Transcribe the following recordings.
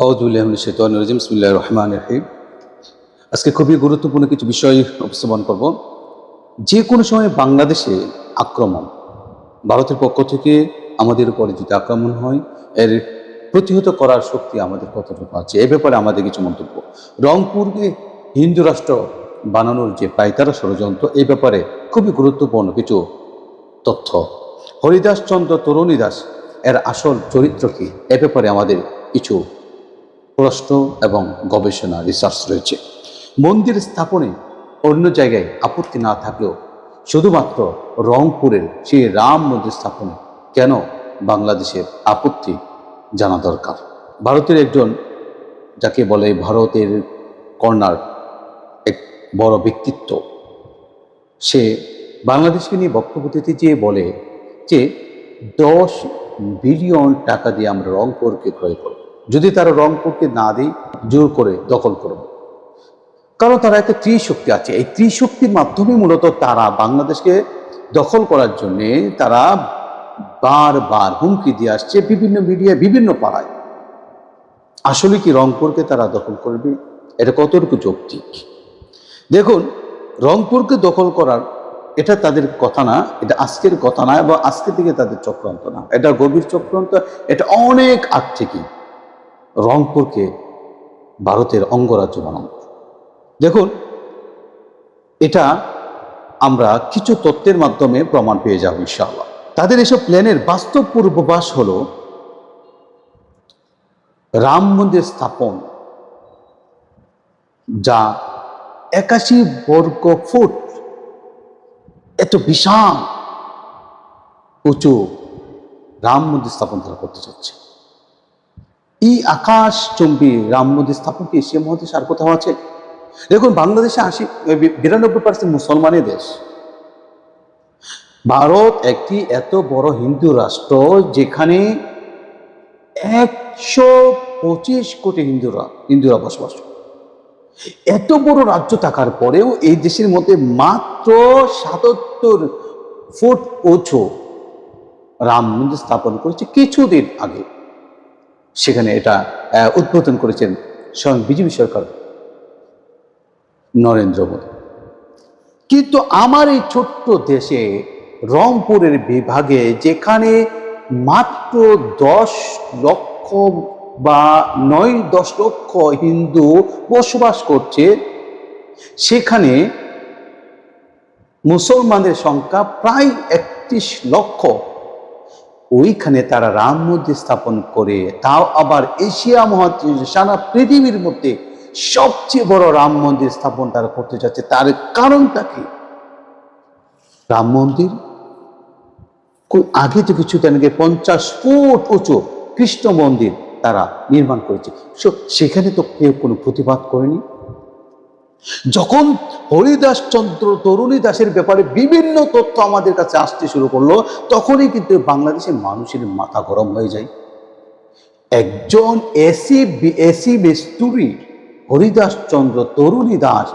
বিসমিল্লাহির রহমানির রহিম। আজকে খুবই গুরুত্বপূর্ণ কিছু বিষয় উপস্থাপন করব। যে কোনো সময় বাংলাদেশে আক্রমণ, ভারতের পক্ষ থেকে আমাদের উপরে যদি আক্রমণ হয়, এর প্রতিহত করার শক্তি আমাদের কতটুকু আছে, এ ব্যাপারে আমাদের কিছু মন্তব্য। রংপুরকে হিন্দু রাষ্ট্র বানানোর যে পায়তারা ষড়যন্ত্র, এই ব্যাপারে খুবই গুরুত্বপূর্ণ কিছু তথ্য। হরিদাস চন্দ্র তরুণী দাস এর আসল চরিত্র কি, এ ব্যাপারে আমাদের কিছু প্রশ্ন এবং গবেষণা রিসার্চ রয়েছে। মন্দির স্থাপনে অন্য জায়গায় আপত্তি না থাকলেও শুধুমাত্র রংপুরের সেই রাম মন্দির স্থাপনে কেন বাংলাদেশের আপত্তি জানা দরকার। ভারতের একজন, যাকে বলে ভারতের কর্নার এক বড় ব্যক্তিত্ব, সে বাংলাদেশকে নিয়ে বক্তব্য দিতে যেয়ে বলে যে 10 বিলিয়ন টাকা দিয়ে আমরা রংপুরকে ক্রয় করব, যদি তারা রংপুরকে না দেয় জোর করে দখল করব। কারণ তারা একটা ত্রিশক্তি আছে, এই ত্রিশক্তির মাধ্যমে মূলত তারা বাংলাদেশকে দখল করার জন্যে তারা বারবার হুমকি দিয়ে আসছে বিভিন্ন মিডিয়া, বিভিন্ন পাড়ায়। আসলে কি রংপুরকে তারা দখল করবে? এটা কতটুকু যৌক্তিক? দেখুন, রংপুরকে দখল করার এটা তাদের কথা না, এটা আজকের কথা না, এবং আজকে থেকে তাদের চক্রান্ত না, এটা গভীর চক্রান্ত। এটা অনেক আগ থেকেই রংপুরকে ভারতের অঙ্গরাজ্য বানানো। দেখুন, এটা আমরা কিছু তথ্যের মাধ্যমে প্রমাণ পেয়ে যাব ইনশাআল্লাহ। তাদের এসব প্ল্যানের বাস্তব পূর্বাভাস হলো রাম মন্দির স্থাপন, যা 81 বর্গ ফুট এত বিশাল উঁচু রাম মন্দির স্থাপন তারা করতে চাচ্ছে। এই আকাশচুম্বী রাম মন্দির স্থাপন কি এশিয়া মহাদেশে আর কোথাও আছে? দেখুন, বাংলাদেশে 92% মুসলমানের দেশ। ভারত একটি এত বড় হিন্দু রাষ্ট্র, যেখানে 125 কোটি হিন্দুরা বসবাস করে। এত বড় রাজ্য থাকার পরেও এই দেশের মধ্যে মাত্র 77 ফুট উঁচু রাম মন্দির স্থাপন করেছে কিছুদিন আগে। সেখানে এটা উদ্বোধন করেছেন স্বয়ং বিজেপি সরকার, নরেন্দ্র মোদী। কিন্তু আমার এই ছোট্ট দেশে রংপুরের বিভাগে, যেখানে মাত্র 10 লক্ষ বা 9-10 লক্ষ হিন্দু বসবাস করছে, সেখানে মুসলমানদের সংখ্যা প্রায় 31 লক্ষ। ওইখানে তারা রাম মন্দির স্থাপন করে, তাও আবার এশিয়া মহাদেশে, সারা পৃথিবীর মধ্যে সবচেয়ে বড় রাম মন্দির স্থাপন তারা করতে যাচ্ছে। তার কারণটা কি? রাম মন্দির আগে তো কিছুদিন আগে 50 ফুট উঁচু কৃষ্ণ মন্দির তারা নির্মাণ করেছে, সেখানে তো কেউ কোনো প্রতিবাদ করেনি। যখন হরিদাস চন্দ্র তরুণী দাসের ব্যাপারে বিভিন্ন তথ্য আমাদের কাছে আসতে শুরু করলো, তখনই কিন্তু বাংলাদেশের মানুষের মাথা গরম হয়ে যায়। একজন এসি মিস্ত্রি হরিদাস চন্দ্র তরুণী দাস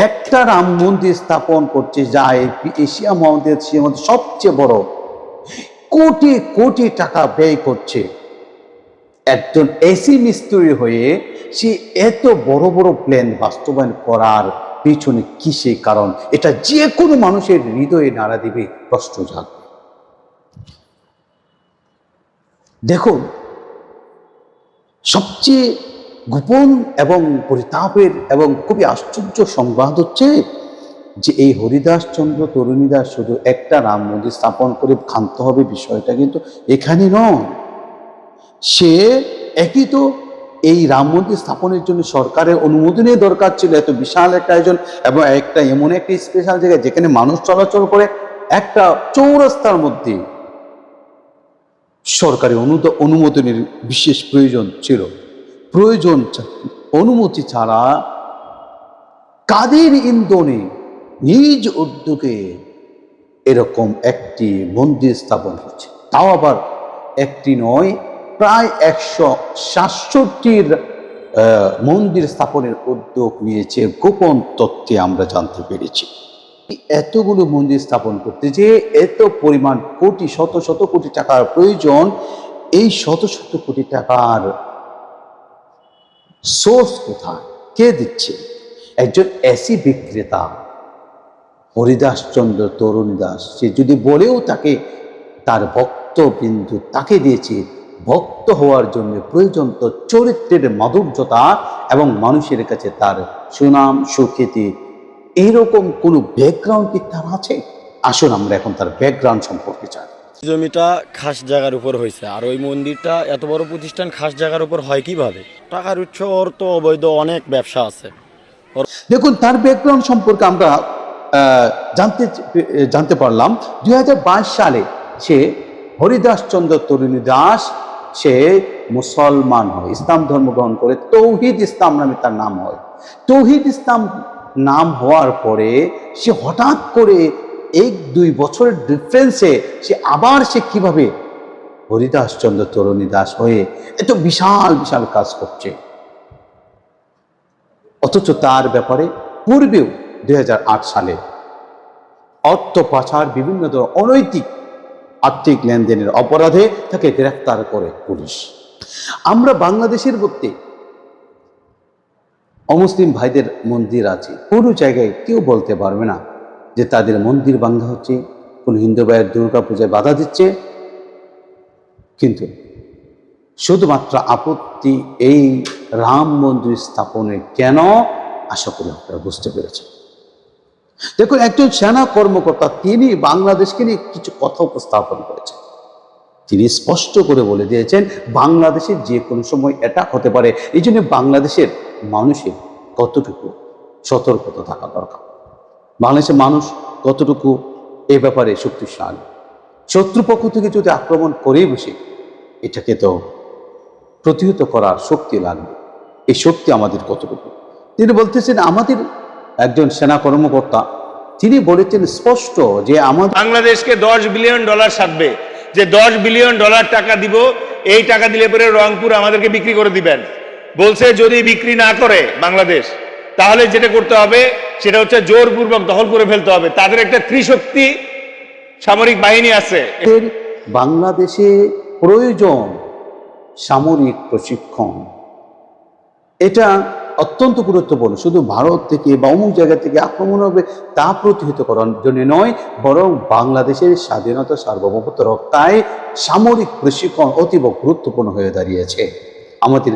একটা রাম মন্দির স্থাপন করছে, যা এশিয়া মহাদেশের মধ্যে সবচেয়ে বড়, কোটি কোটি টাকা ব্যয় করছে। একজন এসি মিস্ত্রি হয়ে সে এত বড় বড় প্ল্যান বাস্তবায়ন করার পিছনে কিসে কারণ? এটা যে কোনো মানুষের হৃদয়ে নাড়া দিবে, প্রশ্ন জাগবে। দেখুন, সবচেয়ে গোপন এবং পরিতাপের এবং খুবই আশ্চর্য সংবাদ হচ্ছে যে এই হরিদাস চন্দ্র তরুণী দাস শুধু একটা রাম মন্দির স্থাপন করে ক্ষান্ত হবে, বিষয়টা কিন্তু এখানে নয়। সে একই তো এই রাম মন্দির স্থাপনের জন্য সরকারের অনুমোদনের দরকার ছিল, এত বিশাল একটা আয়োজন, এবং একটা এমন একটা স্পেশাল জায়গায় যেখানে মানুষ চলাচল করে, একটা চৌরাস্তার মধ্যে সরকারি অনুমোদনের বিশেষ প্রয়োজন ছিল। অনুমতি ছাড়া কাদের ইন্ধনে নিজ উদ্যোগে এরকম একটি মন্দির স্থাপন হচ্ছে, তাও আবার একটি নয়, প্রায় 167টির মন্দির স্থাপনের উদ্যোগ নিয়েছে, গোপন তথ্যে আমরা জানতে পেরেছি। এতগুলো মন্দির স্থাপন করতে যে এত পরিমাণ শত শত কোটি টাকার প্রয়োজন, এই শত শত কোটি টাকার সোর্স কোথায়, কে দিচ্ছে? একজন এসি বিক্রেতা হরিদাসচন্দ্র তরুণী দাস, সে যদি বলেও তাকে তার ভক্তবিন্দু তাকে দিয়েছে, ভক্ত হওয়ার জন্য প্রয়োজন তো চরিত্রের মাধুর্যতা এবং মানুষের কাছে তার সুনাম সুখ্যাতি, এইরকম কোনো ব্যাকগ্রাউন্ড কি তার আছে? আসুন আমরা এখন তার ব্যাকগ্রাউন্ড সম্পর্কে জানি। জমিটা খাস জায়গার উপর হয়েছে, আর ওই মন্দিরটা এত বড় প্রতিষ্ঠান খাস জায়গার উপর হয় কিভাবে? টাকার উৎস ওর তো অবৈধ অনেক ব্যবসা আছে। দেখুন, তার ব্যাকগ্রাউন্ড সম্পর্কে আমরা জানতে পারলাম 2022 সালে সে হরিদাসচন্দ্র তরুণী দাস সে মুসলমান হয়, ইসলাম ধর্ম গ্রহণ করে তৌহিদ ইসলাম নামে তার নাম হয়। তৌহিদ ইসলাম নাম হওয়ার পরে সে হঠাৎ করে 1-2 বছরের ডিফারেন্সে সে কিভাবে হরিদাসচন্দ্র তরুণী দাস হয়ে এত বিশাল বিশাল কাজ করছে, অথচ তার ব্যাপারে পূর্বেও 2008 সালে অর্থ পাচার, বিভিন্ন ধরনের অনৈতিক আর্থিক লেনদেনের অপরাধে তাকে গ্রেফতার করে পুলিশ। আমরা বাংলাদেশের মধ্যে অমুসলিম ভাইদের মন্দির আছে, কোনো জায়গায় কেউ বলতে পারবে না যে তাদের মন্দির ভাঙা হচ্ছে, কোন হিন্দু ভাইয়ের দুর্গা পূজায় বাধা দিচ্ছে। কিন্তু শুধুমাত্র আপত্তি এই রাম মন্দির স্থাপনে কেন? আশা করি আপনারা বুঝতে পেরেছেন। দেখুন, একজন সেনা কর্মকর্তা তিনি বাংলাদেশকে নিয়ে কিছু কথা উপস্থাপন করেছেন। তিনি স্পষ্ট করে বলে দিয়েছেন বাংলাদেশের যে কোনো সময় অ্যাটাক হতে পারে, এই জন্য বাংলাদেশের মানুষের কতটুকু সতর্কতা থাকা দরকার, বাংলাদেশের মানুষ কতটুকু এ ব্যাপারে শক্তিশালী। শত্রুপক্ষ থেকে যদি আক্রমণ করেই বসে, এটাকে তো প্রতিহত করার শক্তি লাগবে। এই শক্তি আমাদের কতটুকু? তিনি বলতেছেন, আমাদের একজন সেনা কর্মকর্তা তিনি বলেছেন স্পষ্ট যে আমাদের বাংলাদেশকে $10 বিলিয়ন সাধবে, যে $10 বিলিয়ন টাকা দিব, এই টাকা দিলে পরে রংপুর আমাদেরকে বিক্রি করে দিবেন। বলছে যদি বিক্রি না করে বাংলাদেশ, তাহলে যেটা করতে হবে সেটা হচ্ছে জোরপূর্বক দখল করে ফেলতে হবে। তাদের একটা ত্রিশক্তি সামরিক বাহিনী আছে। বাংলাদেশে প্রয়োজন সামরিক প্রশিক্ষণ, এটা অত্যন্ত গুরুত্বপূর্ণ। শুধু ভারত থেকে বা অমুক জায়গা থেকে আক্রমণ হবে তা প্রতিহত করার জন্য নয়, বরং বাংলাদেশের স্বাধীনতা সার্বভৌমত্ব রক্ষায় সামরিক প্রশিক্ষণ অতীব গুরুত্বপূর্ণ হয়ে দাঁড়িয়েছে। আমাদের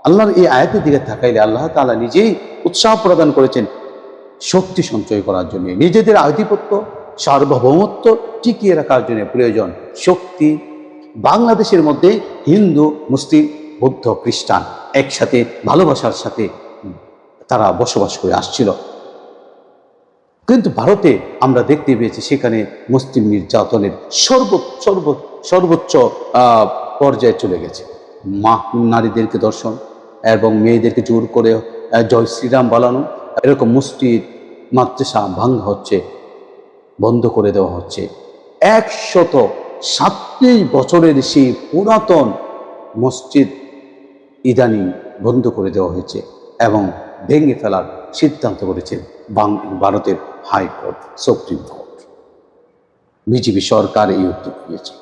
আল্লাহর এই আয়াতের দিকে তাকাইলে আল্লাহ তাআলা নিজেই উৎসাহ প্রদান করেছেন শক্তি সঞ্চয় করার জন্য, নিজেদের আধিপত্য সার্বভৌমত্ব টিকিয়ে রাখার জন্য প্রয়োজন শক্তি। বাংলাদেশের মধ্যে হিন্দু মুসলিম বৌদ্ধ খ্রিস্টান একসাথে ভালোবাসার সাথে তারা বসবাস করে আসছিল, কিন্তু ভারতে আমরা দেখতে পেয়েছি সেখানে মুসলিম নির্যাতনের সর্বোচ্চ পর্যায়ে চলে গেছে। নারীদেরকে ধর্ষণ এবং মেয়েদেরকে জোর করে জয় শ্রীরাম বলানো, এরকম মসজিদ মাদ্রাসা ভাঙা হচ্ছে, বন্ধ করে দেওয়া হচ্ছে। 137 বছরের সেই পুরাতন মসজিদ ইদানিং বন্ধ করে দেওয়া হয়েছে এবং ভেঙে ফেলার সিদ্ধান্ত করেছে ভারতের হাইকোর্ট, সুপ্রিম কোর্ট। বিজেপি সরকার এই উদ্যোগ নিয়েছে।